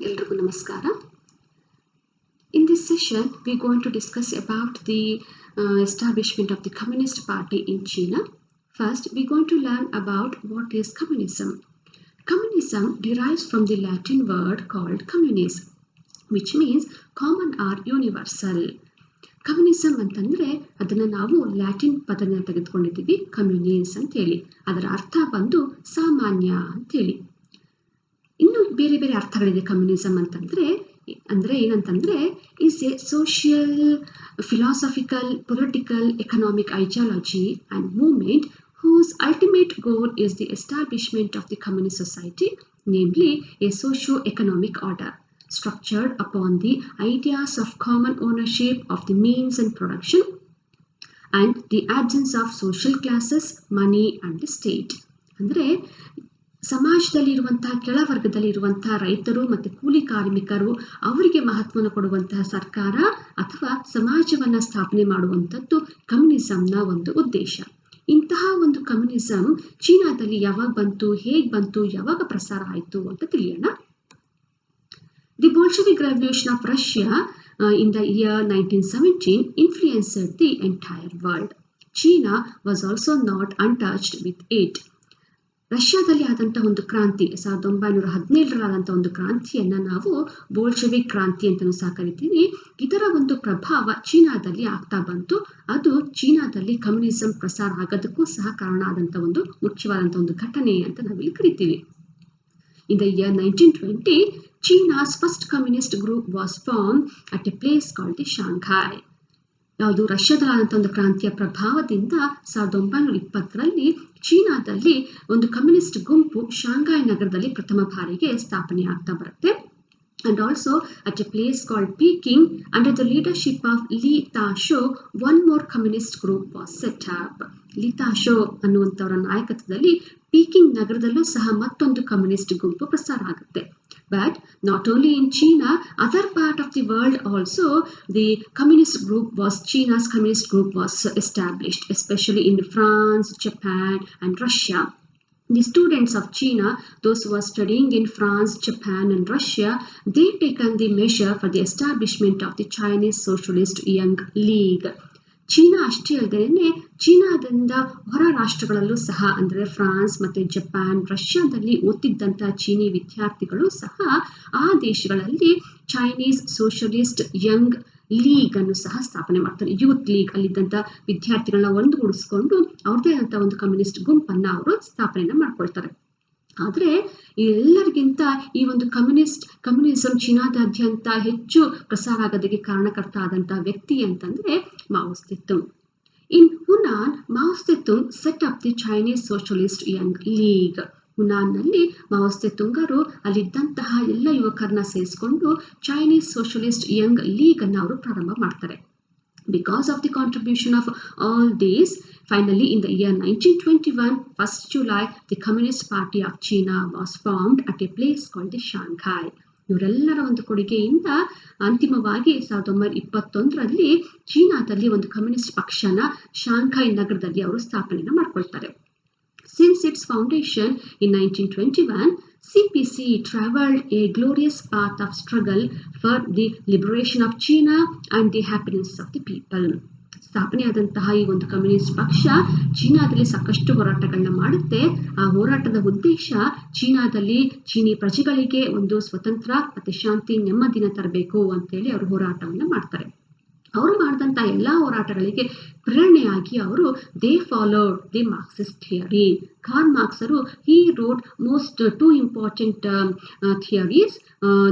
ಎಲ್ರಿಗೂ ನಮಸ್ಕಾರ. In this session, we're going to discuss about the establishment of the Communist Party in China. First, we're going to learn about what is communism. Communism derives from the Latin word called communis, which means common or universal. Communism ಅಂತಂದರೆ ಅದನ್ನು ನಾವು Latin ಪದದಿಂದ ತೆಗೆದುಕೊಂಡಿದ್ದೀವಿ, ಕಮ್ಯುನಿಸ್ ಅಂತೇಳಿ. ಅದರ ಅರ್ಥ ಬಂದು ಸಾಮಾನ್ಯ ಅಂತೇಳಿ. ಇನ್ನು ಬೇರೆ ಬೇರೆ ಅರ್ಥಗಳಿದೆ ಕಮ್ಯುನಿಸಮ್ ಅಂತಂದರೆ. ಏನಂತಂದರೆ is A social, philosophical, political, economic ideology and movement whose ultimate goal is the establishment of the communist society, namely a socio-economic order structured upon the ideas of common ownership of the means and production and the absence of social classes, money and the state. ಅಂದರೆ ಸಮಾಜದಲ್ಲಿರುವಂತಹ ಕೆಳವರ್ಗದಲ್ಲಿರುವಂತಹ ರೈತರು ಮತ್ತು ಕೂಲಿ ಕಾರ್ಮಿಕರು ಅವರಿಗೆ ಮಹತ್ವವನ್ನು ಕೊಡುವಂತಹ ಸರ್ಕಾರ ಅಥವಾ ಸಮಾಜವನ್ನು ಸ್ಥಾಪನೆ ಮಾಡುವಂಥದ್ದು ಕಮ್ಯುನಿಸಮ್ನ ಒಂದು ಉದ್ದೇಶ. ಇಂತಹ ಒಂದು ಕಮ್ಯುನಿಸಮ್ ಚೀನಾದಲ್ಲಿ ಯಾವಾಗ ಬಂತು, ಹೇಗೆ ಬಂತು, ಯಾವಾಗ ಪ್ರಸಾರ ಆಯಿತು ಅಂತ ತಿಳಿಯೋಣ. The Bolshevik revolution of Russia in the year 1917 influenced the entire world. China was also not untouched with it. ರಷ್ಯಾದಲ್ಲಿ ಆದಂತಹ ಒಂದು ಕ್ರಾಂತಿ 1917 ಒಂದು ಕ್ರಾಂತಿಯನ್ನು ನಾವು ಬೋಲ್ಶೆವಿಕ್ ಕ್ರಾಂತಿ ಅಂತಲೂ ಸಹ ಕರಿತೀವಿ. ಇದರ ಒಂದು ಪ್ರಭಾವ ಚೀನಾದಲ್ಲಿ ಆಗ್ತಾ ಬಂತು. ಅದು ಚೀನಾದಲ್ಲಿ ಕಮ್ಯುನಿಸಂ ಪ್ರಸಾರ ಆಗೋದಕ್ಕೂ ಸಹ ಕಾರಣ ಆದಂಥ ಒಂದು ಮುಖ್ಯವಾದಂಥ ಒಂದು ಘಟನೆ ಅಂತ ನಾವಿಲ್ಲಿ ಕರಿತೀವಿ. In the year 1920, China's first communist group was formed at a place called the Shanghai. ಯಾವುದು ರಷ್ಯಾದಲ್ಲಾದಂಥ ಒಂದು ಕ್ರಾಂತಿಯ ಪ್ರಭಾವದಿಂದ 1920ರಲ್ಲಿ ಚೀನಾದಲ್ಲಿ ಒಂದು ಕಮ್ಯುನಿಸ್ಟ್ ಗುಂಪು ಶಾಂಘೈ ನಗರದಲ್ಲಿ ಪ್ರಥಮ ಬಾರಿಗೆ ಸ್ಥಾಪನೆ ಆಗ್ತಾ ಬರುತ್ತೆ. And also at a place called Peking, under the leadership of Li Tashou, one more communist group was set up. Li Tashou ಅನ್ನುವಂಥವರ ನಾಯಕತ್ವದಲ್ಲಿ ಪೀಕಿಂಗ್ ನಗರದಲ್ಲೂ ಸಹ ಮತ್ತೊಂದು ಕಮ್ಯುನಿಸ್ಟ್ ಗುಂಪು ಪ್ರಸಾರ ಆಗುತ್ತೆ. But not only in China, other part of the world also, the China's communist group was established, especially in France, Japan and Russia. The students of China, those who are studying in France, Japan and Russia, they taken the measure for the establishment of the Chinese Socialist Young League. China ಅಷ್ಟೇ ಅಲ್ಲದೆ ಚೀನಾದಿಂದ ಹೊರ ರಾಷ್ಟ್ರಗಳಲ್ಲೂ ಸಹ ಅಂದರೆ France ಮತ್ತು Japan, ರಷ್ಯಾದಲ್ಲಿ ಓದ್ತಿದ್ದಂಥ ಚೀನಿ ವಿದ್ಯಾರ್ಥಿಗಳು ಸಹ ಆ ದೇಶಗಳಲ್ಲಿ ಚೈನೀಸ್ ಸೋಷಲಿಸ್ಟ್ ಯಂಗ್ ಲೀಗ್ ಅನ್ನು ಸಹ ಸ್ಥಾಪನೆ ಮಾಡ್ತಾರೆ. ಯೂತ್ ಲೀಗ್, ಅಲ್ಲಿದ್ದಂಥ ವಿದ್ಯಾರ್ಥಿಗಳನ್ನ ಒಂದುಗೂಡಿಸ್ಕೊಂಡು ಅವ್ರದ್ದೇ ಆದಂಥ ಒಂದು ಕಮ್ಯುನಿಸ್ಟ್ ಗುಂಪನ್ನು ಅವರು ಸ್ಥಾಪನೆಯನ್ನು ಮಾಡ್ಕೊಳ್ತಾರೆ. ಆದರೆ ಎಲ್ಲರಿಗಿಂತ ಈ ಒಂದು ಕಮ್ಯುನಿಸಂ ಚೀನಾದಾದ್ಯಂತ ಹೆಚ್ಚು ಪ್ರಸಾರ ಆಗೋದಕ್ಕೆ ಕಾರಣಕರ್ತ ಆದಂಥ ವ್ಯಕ್ತಿ ಅಂತಂದರೆ Mao Tsetung. In Hunan, Mao Tsetung set up the Chinese socialist young league. ಹುನಾನ್ನಲ್ಲಿ ಮಾವೋ ತ್ಸೆತುಂಗರು ಅಲ್ಲಿದ್ದಂತಹ ಎಲ್ಲ ಯುವಕರನ್ನ ಸೇರಿಸ್ಕೊಂಡು ಚೈನೀಸ್ ಸೋಷಲಿಸ್ಟ್ ಯಂಗ್ ಲೀಗ್ ಅನ್ನು ಅವರು ಪ್ರಾರಂಭ ಮಾಡ್ತಾರೆ. Because of the contribution of all these, finally in the year 1921, 1st July, the Communist Party of China was formed at a place called the Shanghai. ಇವರೆಲ್ಲರ ಒಂದು ಕೊಡುಗೆಯಿಂದ ಅಂತಿಮವಾಗಿ 1921ರಲ್ಲಿ ಚೀನಾದಲ್ಲಿ ಒಂದು ಕಮ್ಯುನಿಸ್ಟ್ ಪಕ್ಷನ ಶಾಂಘೈ ನಗರದಲ್ಲಿ ಅವರು ಸ್ಥಾಪನೆಯನ್ನು ಮಾಡ್ಕೊಳ್ತಾರೆ. Since its foundation in 1921, CPC traveled a glorious path of struggle for the liberation of China and the happiness of the people. ಸ್ಥಾಪನೆಯಾದಂತಹ ಈ ಒಂದು ಕಮ್ಯುನಿಸ್ಟ್ ಪಕ್ಷ ಚೀನಾದಲ್ಲಿ ಸಾಕಷ್ಟು ಹೋರಾಟಗಳನ್ನ ಮಾಡುತ್ತೆ. ಆ ಹೋರಾಟದ ಉದ್ದೇಶ ಚೀನಾದಲ್ಲಿ ಚೀನಿ ಪ್ರಜೆಗಳಿಗೆ ಒಂದು ಸ್ವತಂತ್ರ ಮತ್ತು ಶಾಂತಿ, ನೆಮ್ಮದಿನ ತರಬೇಕು ಅಂತೇಳಿ ಅವರು ಹೋರಾಟವನ್ನು ಮಾಡ್ತಾರೆ. ಅವರು ಮಾಡಿದಂಥ ಎಲ್ಲ ಹೋರಾಟಗಳಿಗೆ ಪ್ರೇರಣೆಯಾಗಿ ಅವರು they followed the Marxist theory. Karl ಮಾರ್ಕ್ಸರು he wrote most two important theories,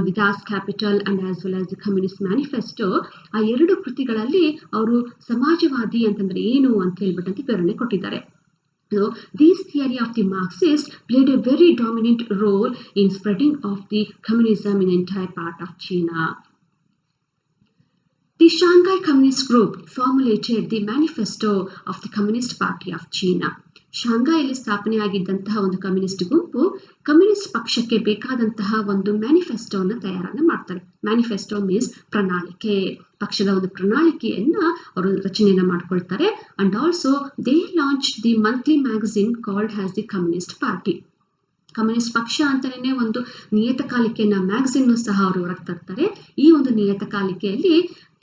the Das Capital and as well as the Communist Manifesto. ಆ ಎರಡು ಕೃತಿಗಳಲ್ಲಿ ಅವರು ಸಮಾಜವಾದಿ ಅಂತಂದ್ರೆ ಏನು ಅಂತ ಹೇಳ್ಬಿಟ್ಟಂತೆ ಪ್ರೇರಣೆ ಕೊಟ್ಟಿದ್ದಾರೆ. So, this theory of the Marxists played a very dominant role in spreading of the communism in the entire part of China. The Shanghai Communist Group formulated the manifesto of the Communist Party of China. ಶಾಂಘೈಯಲ್ಲಿ ಸ್ಥಾಪನೆಯಾಗಿದ್ದಂತಹ ಒಂದು communist ಗುಂಪು communist ಪಕ್ಷಕ್ಕೆ ಬೇಕಾದಂತಹ ಒಂದು ಮ್ಯಾನಿಫೆಸ್ಟೋನ ತಯಾರನ್ನು ಮಾಡ್ತಾರೆ. Manifesto means ಪ್ರಣಾಳಿಕೆ. ಪಕ್ಷದ ಒಂದು ಪ್ರಣಾಳಿಕೆಯನ್ನ ಅವರು ರಚನೆಯನ್ನ ಮಾಡ್ಕೊಳ್ತಾರೆ. And also they launch the monthly magazine called has the communist party. Communist ಪಕ್ಷ ಅಂತಾನೆ ಒಂದು ನಿಯತಕಾಲಿಕೆಯನ್ನ ಮ್ಯಾಗಝಿನ್ ಸಹ ಅವರು ಹೊರಗೆ ತರ್ತಾರೆ. ಈ ಒಂದು ನಿಯತಕಾಲಿಕೆಯಲ್ಲಿ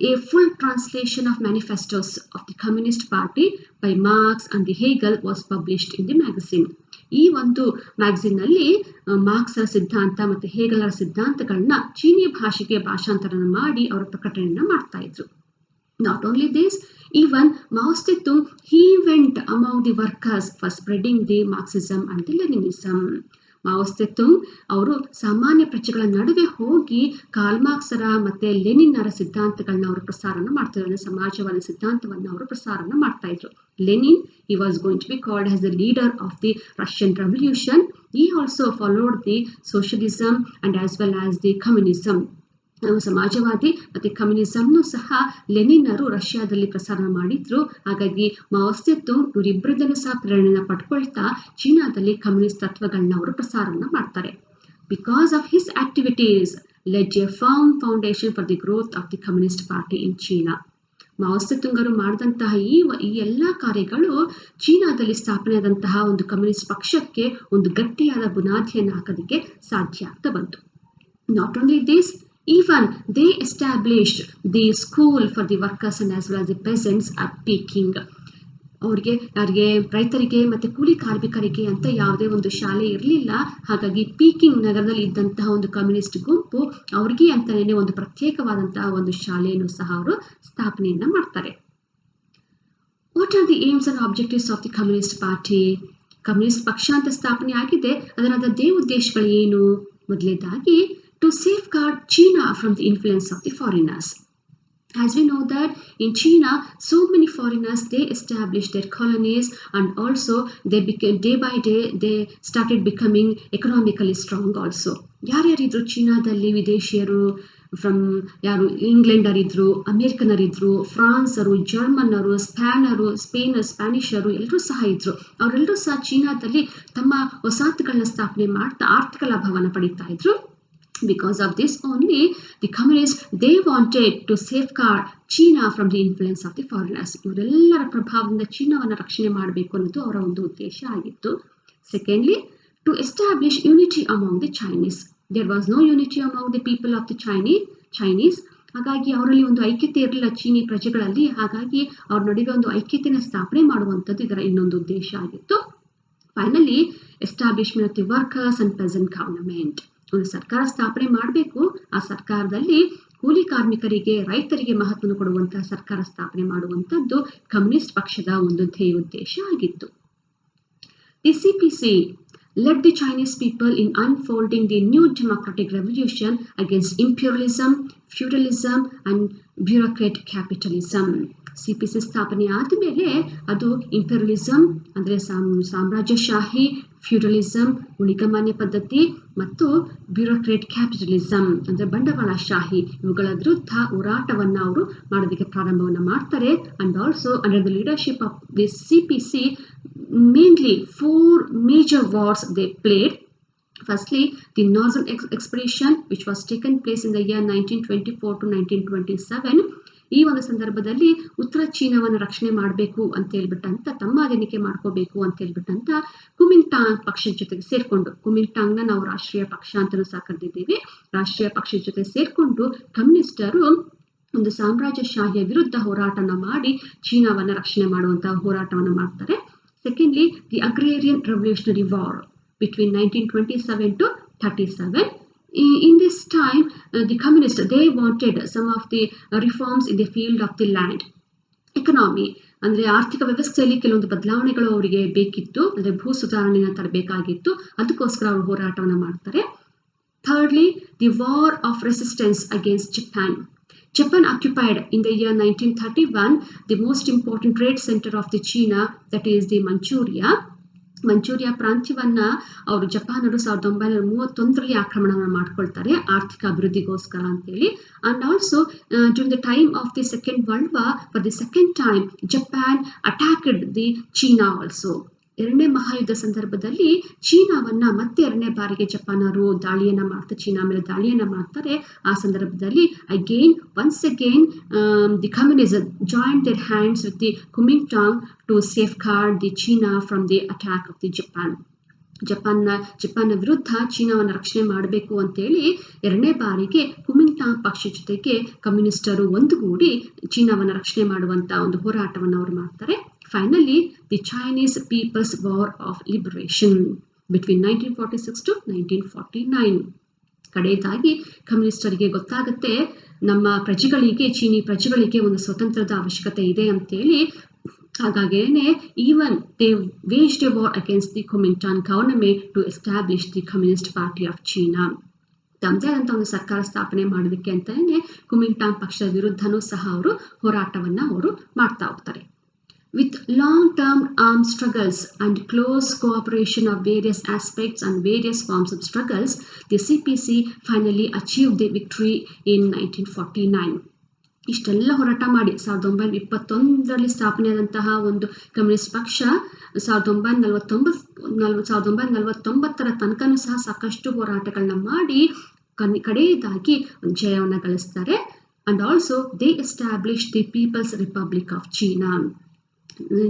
a full translation of manifestos of the communist Party by Marx and the Hegel was published in the magazine. ಈ ಒಂದು ಮ್ಯಾಗಝಿನ್ ನಲ್ಲಿ ಮಾರ್ಕ್ಸರ ಸಿದ್ಧಾಂತ ಮತ್ತು ಹೇಗಲರ ಸಿದ್ಧಾಂತಗಳನ್ನ ಚೀನಿ ಭಾಷೆಗೆ ಭಾಷಾಂತರನ ಮಾಡಿ ಅವರ ಪ್ರಕಟಣೆಯನ್ನ ಮಾಡ್ತಾ ಇದ್ರು. Not only this, even Mao Zedong, he went among the workers for spreading the Marxism and the Leninism. Mao Zedong ಅವರು ಸಾಮಾನ್ಯ ಪ್ರಜೆಗಳ ನಡುವೆ ಹೋಗಿ ಕಾರ್ಲ್ ಮಾರ್ಕ್ಸರ ಮತ್ತೆ ಲೆನಿನ್ನರ ಸಿದ್ಧಾಂತಗಳನ್ನ ಅವರು ಪ್ರಸಾರನ ಮಾಡ್ತಿದ್ರು. ಸಮಾಜವಾದ ಸಿದ್ಧಾಂತವನ್ನು ಅವರು ಪ್ರಸಾರನ ಮಾಡ್ತಾ ಇದ್ರು. Lenin, he was going to be called as the leader of the Russian Revolution. He also followed the socialism and as well as the communism. ಸಮಾಜವಾದಿ ಮತ್ತೆ ಕಮ್ಯುನಿಸಂನು ಸಹ ಲೆನಿನ್ನರು ರಷ್ಯಾದಲ್ಲಿ ಪ್ರಸಾರ ಮಾಡಿದ್ರು. ಹಾಗಾಗಿ ಮಾವೋ ಜೆದುಂಗ್ ಇವರಿಬ್ಬರಿಂದಲೂ ಸಹ ಪ್ರೇರಣೆನ ಪಡ್ಕೊಳ್ತಾ ಚೀನಾದಲ್ಲಿ ಕಮ್ಯುನಿಸ್ಟ್ ತತ್ವಗಳನ್ನ ಅವರು ಪ್ರಸಾರನ ಮಾಡ್ತಾರೆ. Because of his activities led a firm foundation for the growth of the communist Party in China. Mao ಜೆದುಂಗರು ಮಾಡಿದಂತಹ ಈ ಎಲ್ಲ ಕಾರ್ಯಗಳು ಚೀನಾದಲ್ಲಿ ಸ್ಥಾಪನೆಯಾದಂತಹ ಒಂದು ಕಮ್ಯುನಿಸ್ಟ್ ಪಕ್ಷಕ್ಕೆ ಒಂದು ಗಟ್ಟಿಯಾದ ಬುನಾದಿಯನ್ನು ಹಾಕೋದಕ್ಕೆ ಸಾಧ್ಯ ಆಗ್ತಾ ಬಂತು. Not only this, even they established the school for the workers and as well as the peasants at Peking. ಯಾರಿಗೆ ರೈತರಿಗೆ ಮತ್ತೆ ಕೂಲಿ ಕಾರ್ಮಿಕರಿಗೆ ಅಂತ ಯಾವುದೇ ಒಂದು ಶಾಲೆ ಇರಲಿಲ್ಲ. ಹಾಗಾಗಿ ಪೀಕಿಂಗ್ ನಗರದಲ್ಲಿ ಇದ್ದಂತಹ ಒಂದು ಕಮ್ಯುನಿಸ್ಟ್ ಗುಂಪು ಅವ್ರಿಗೆ ಅಂತಾನೆ ಒಂದು ಪ್ರತ್ಯೇಕವಾದಂತಹ ಒಂದು ಶಾಲೆಯನ್ನು ಸಹ ಅವರು ಸ್ಥಾಪನೆಯನ್ನ ಮಾಡ್ತಾರೆ. What are the aims and objectives of the communist party? Communist ಪಕ್ಷ ಅಂತ ಸ್ಥಾಪನೆ ಆಗಿದೆ, ಅದರ ಉದ್ದೇಶಗಳು ಏನು? ಮೊದಲನೇದಾಗಿ, to safeguard China from the influence of the foreigners. As we know that in China, so many foreigners, they established their colonies and also they became, day by day, they started becoming economically strong also. ಯಾರ್ಯಾರಿದ್ರು ಚೀನಾದಲ್ಲಿ ವಿದೇಶಿಯರು? ಯಾರು ಇಂಗ್ಲೆಂಡರಿದ್ರು, ಅಮೇರಿಕನರಿದ್ರು, ಫ್ರಾನ್ಸರು, ಜರ್ಮನ್ನರು, ಸ್ಪ್ಯಾನಿಷರು ಎಲ್ಲರೂ ಸಹ ಇದ್ರು. ಅವರೆಲ್ಲರೂ ಸಹ ಚೀನಾದಲ್ಲಿ ತಮ್ಮ ವಸಾಹತುಗಳನ್ನ ಸ್ಥಾಪನೆ ಮಾಡ್ತಾ ಆರ್ಥಿಕ ಲಾಭವನ್ನು ಪಡೀತಾ ಇದ್ರು. Because of this only, the communists, they wanted to safeguard China from the influence of the foreigners. ಇವರೆಲ್ಲರ ಪ್ರಭಾವದಿಂದ ಚೀನಾವನ್ನು ರಕ್ಷಣೆ ಮಾಡಬೇಕು ಅನ್ನೋದು ಅವರ ಒಂದು ಉದ್ದೇಶ ಆಗಿತ್ತು. Secondly, to establish unity among the Chinese. There was no unity among the people of the Chinese. ಹಾಗಾಗಿ ಅವರಲ್ಲಿ ಒಂದು ಐಕ್ಯತೆ ಇರಲಿಲ್ಲ ಚೀನಿ ಪ್ರಜೆಗಳಲ್ಲಿ. ಹಾಗಾಗಿ ಅವ್ರ ನಡುವೆ ಒಂದು ಐಕ್ಯತೆಯನ್ನು ಸ್ಥಾಪನೆ ಮಾಡುವಂಥದ್ದು ಇದರ ಇನ್ನೊಂದು ಉದ್ದೇಶ ಆಗಿತ್ತು. Finally, establishment of the workers and peasant government. ಒಂದು ಸರ್ಕಾರ ಸ್ಥಾಪನೆ ಮಾಡಬೇಕು. ಆ ಸರ್ಕಾರದಲ್ಲಿ ಕೂಲಿ ಕಾರ್ಮಿಕರಿಗೆ, ರೈತರಿಗೆ ಮಹತ್ವವನ್ನು ಕೊಡುವಂತಹ ಸರ್ಕಾರ ಸ್ಥಾಪನೆ ಮಾಡುವಂಥದ್ದು ಕಮ್ಯುನಿಸ್ಟ್ ಪಕ್ಷದ ಒಂದು ಧ್ಯೇಯ ಉದ್ದೇಶ ಆಗಿತ್ತು. The CPC led the Chinese people in unfolding the new democratic revolution against imperialism, feudalism and bureaucrat capitalism. CPC ಸ್ಥಾಪನೆ ಆದಮೇಲೆ ಅದು ಇಂಪೀರಿಯಲಿಸಮ್ ಅಂದರೆ ಸಾಮ್ರಾಜ್ಯಶಾಹಿ, ಫ್ಯೂಡಲಿಸಮ್ ಉಳಿಗಮಾನ್ಯ ಪದ್ಧತಿ ಮತ್ತು ಬ್ಯೂರೋಕ್ರೇಟ್ ಕ್ಯಾಪಿಟಲಿಸಮ್ ಅಂದರೆ ಬಂಡವಾಳಶಾಹಿ ಇವುಗಳ ವಿರುದ್ಧ ಹೋರಾಟವನ್ನು ಅವರು ಮಾಡೋದಕ್ಕೆ ಪ್ರಾರಂಭವನ್ನು ಮಾಡ್ತಾರೆ. And also under the leadership of the CPC, mainly 4 major wars they played. Firstly, the Northern Expedition, which was taken place in the year 1924 to 1927. ಈ ಒಂದು ಸಂದರ್ಭದಲ್ಲಿ ಉತ್ತರ ಚೀನಾವನ್ನು ರಕ್ಷಣೆ ಮಾಡಬೇಕು ಅಂತ ಹೇಳ್ಬಿಟ್ಟಂತ, ತಮ್ಮ ಅಧೀನಕ್ಕೆ ಮಾಡ್ಕೋಬೇಕು ಅಂತ ಹೇಳ್ಬಿಟ್ಟಂತ ಕುಮಿಂಟಾಂಗ್ ಪಕ್ಷದ ಜೊತೆಗೆ ಸೇರ್ಕೊಂಡು, ಕುಮಿಂಟಾಂಗ್ನ ನಾವು ರಾಷ್ಟ್ರೀಯ ಪಕ್ಷ ಅಂತಲೂ ಸಹ ಕರೆದಿದ್ದೀವಿ, ರಾಷ್ಟ್ರೀಯ ಪಕ್ಷದ ಜೊತೆ ಸೇರ್ಕೊಂಡು ಕಮ್ಯುನಿಸ್ಟರು ಒಂದು ಸಾಮ್ರಾಜ್ಯಶಾಹಿಯ ವಿರುದ್ಧ ಹೋರಾಟನ ಮಾಡಿ ಚೀನಾವನ್ನು ರಕ್ಷಣೆ ಮಾಡುವಂತಹ ಹೋರಾಟವನ್ನು ಮಾಡ್ತಾರೆ. Secondly, the Agrarian Revolutionary War between 1927 to 37. In this time, the communists, they wanted some of the reforms in the field of the land economy. ಅಂದರೆ ಆರ್ಥಿಕ ವ್ಯವಸ್ಥೆಯಲ್ಲಿ ಕೆಲವೊಂದು ಬದಲಾವಣೆಗಳು ಅವರಿಗೆ ಬೇಕಿತ್ತು, ಅಂದರೆ ಭೂ ಸುಧಾರಣೆಯನ್ನು ತರಬೇಕಾಗಿತ್ತು. ಅದಕ್ಕೋಸ್ಕರ ಅವರು ಹೋರಾಟವನ್ನು ಮಾಡ್ತಾರೆ. Thirdly, the war of resistance against Japan. Japan occupied in the year 1931 the most important trade center of the China, that is the ಮಂಚೂರಿಯಾ ಪ್ರಾಂತ್ಯವನ್ನ ಅವರು ಜಪಾನರು 1931ರಲ್ಲಿ ಆಕ್ರಮಣವನ್ನು ಮಾಡ್ಕೊಳ್ತಾರೆ ಆರ್ಥಿಕ ಅಭಿವೃದ್ಧಿಗೋಸ್ಕರ ಅಂತೇಳಿ. And also during the time of the second world war, for the second time Japan attacked the China also. ಎರಡನೇ ಮಹಾಯುದ್ಧ ಸಂದರ್ಭದಲ್ಲಿ ಚೀನಾವನ್ನ ಮತ್ತೆ ಎರಡನೇ ಬಾರಿಗೆ ಜಪಾನರು ಚೀನಾ ಮೇಲೆ ದಾಳಿಯನ್ನ ಮಾಡ್ತಾರೆ. ಆ ಸಂದರ್ಭದಲ್ಲಿ once again the communists joined their hands with the Kuomintang to safeguard the China from the attack of the Japan. ಜಪಾನ್ನ ವಿರುದ್ಧ ಚೀನಾವನ್ನು ರಕ್ಷಣೆ ಮಾಡಬೇಕು ಅಂತೇಳಿ 2ನೇ ಬಾರಿಗೆ ಕುಮಿಂಟಾಂಗ್ ಪಕ್ಷ ಜೊತೆಗೆ ಕಮ್ಯುನಿಸ್ಟರು ಒಂದುಗೂಡಿ ಚೀನಾವನ್ನು ರಕ್ಷಣೆ ಮಾಡುವಂತ ಒಂದು ಹೋರಾಟವನ್ನು ಅವರು ಮಾಡ್ತಾರೆ. Finally the Chinese people's war of liberation between 1946 to 1949. ಕಡೆಯದಾಗಿ ಕಮ್ಯುನಿಸ್ಟರಿಗೆ ಗೊತ್ತಾಗುತ್ತೆ ನಮ್ಮ ಚೀನಿ ಪ್ರಜೆಗಳಿಗೆ ಒಂದು ಸ್ವತಂತ್ರದ ಅವಶ್ಯಕತೆ ಇದೆ ಅಂತೇಳಿ. ಹಾಗಾಗಿನೇ even they waged a war against the Kuomintang government to establish the communist Party of China. ತಮ್ಮದೇ ಆದಂಥ ಒಂದು ಸರ್ಕಾರ ಸ್ಥಾಪನೆ ಮಾಡೋದಕ್ಕೆ ಅಂತಾನೆ ಕುಮಿಂಟಾನ್ ಪಕ್ಷದ ವಿರುದ್ಧನೂ ಸಹ ಹೋರಾಟವನ್ನ ಅವರು ಮಾಡ್ತಾ ಹೋಗ್ತಾರೆ. With long-term armed struggles and close cooperation of various aspects and various forms of struggles, the CPC finally achieved the victory in 1949. ಇಷ್ಟೆಲ್ಲ ಹೋರಾಟ ಮಾಡಿ 1921ರಲ್ಲಿ ಸ್ಥಾಪನೆಯಾದಂತಹ ಒಂದು ಕಮ್ಯುನಿಸ್ಟ್ ಪಕ್ಷ 1949ರ ತನಕನೂ ಸಹ ಸಾಕಷ್ಟು ಹೋರಾಟಗಳನ್ನ ಮಾಡಿ ಕಡೆಯದಾಗಿ ಜಯವನ್ನು ಗಳಿಸ್ತಾರೆ. And also they establish the People's Republic of China.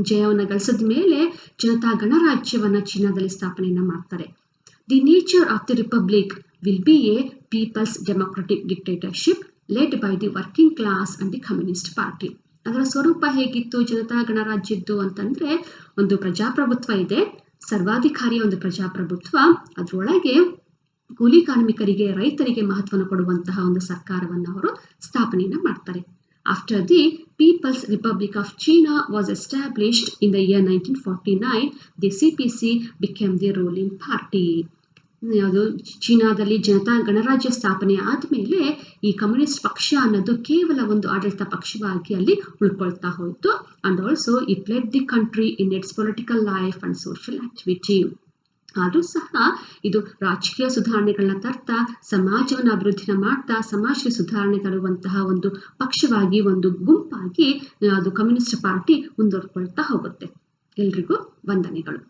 ಜಯವನ್ನು ಗಳಿಸಿದ ಮೇಲೆ ಜನತಾ ಗಣರಾಜ್ಯವನ್ನ ಚೀನಾದಲ್ಲಿ ಸ್ಥಾಪನೆಯನ್ನ ಮಾಡ್ತಾರೆ. The nature of the republic will be a people's democratic dictatorship led by the working class and the communist Party. ಅದರ ಸ್ವರೂಪ ಹೇಗಿತ್ತು ಜನತಾ ಗಣರಾಜ್ಯದ್ದು ಅಂತಂದ್ರೆ ಒಂದು ಪ್ರಜಾಪ್ರಭುತ್ವ ಇದೆ, ಸರ್ವಾಧಿಕಾರಿಯ ಒಂದು ಪ್ರಜಾಪ್ರಭುತ್ವ. ಅದರೊಳಗೆ ಕೂಲಿ ಕಾರ್ಮಿಕರಿಗೆ, ರೈತರಿಗೆ ಮಹತ್ವವನ್ನು ಕೊಡುವಂತಹ ಒಂದು ಸರ್ಕಾರವನ್ನು ಅವರು ಸ್ಥಾಪನೆಯನ್ನ ಮಾಡ್ತಾರೆ. After the People's Republic of China was established in the year 1949, the CPC became the ruling party. ಚೀನಾದಲ್ಲಿ ಜನತಾ ಗಣರಾಜ್ಯ ಸ್ಥಾಪನೆ ಆದಮೇಲೆ ಈ ಕಮ್ಯುನಿಸ್ಟ್ ಪಕ್ಷ ಅನ್ನೋದು ಕೇವಲ ಒಂದು ಆಡಳಿತ ಪಕ್ಷವಾಗಿ ಅಲ್ಲಿ ಉಳ್ಕೊಳ್ತಾ ಹೋಯಿತು. And also it led the country in its political life and social activity. ಆದರೂ ಸಹ ಇದು ರಾಜಕೀಯ ಸುಧಾರಣೆಗಳನ್ನ ತರ್ತಾ, ಸಮಾಜವನ್ನು ಅಭಿವೃದ್ಧಿನ ಮಾಡ್ತಾ, ಸಮಾಜಕ್ಕೆ ಸುಧಾರಣೆ ತರುವಂತಹ ಒಂದು ಪಕ್ಷವಾಗಿ, ಒಂದು ಗುಂಪಾಗಿ ಅದು ಕಮ್ಯುನಿಸ್ಟ್ ಪಾರ್ಟಿ ಮುಂದುವರ್ಕೊಳ್ತಾ ಹೋಗುತ್ತೆ. ಎಲ್ರಿಗೂ ವಂದನೆಗಳು.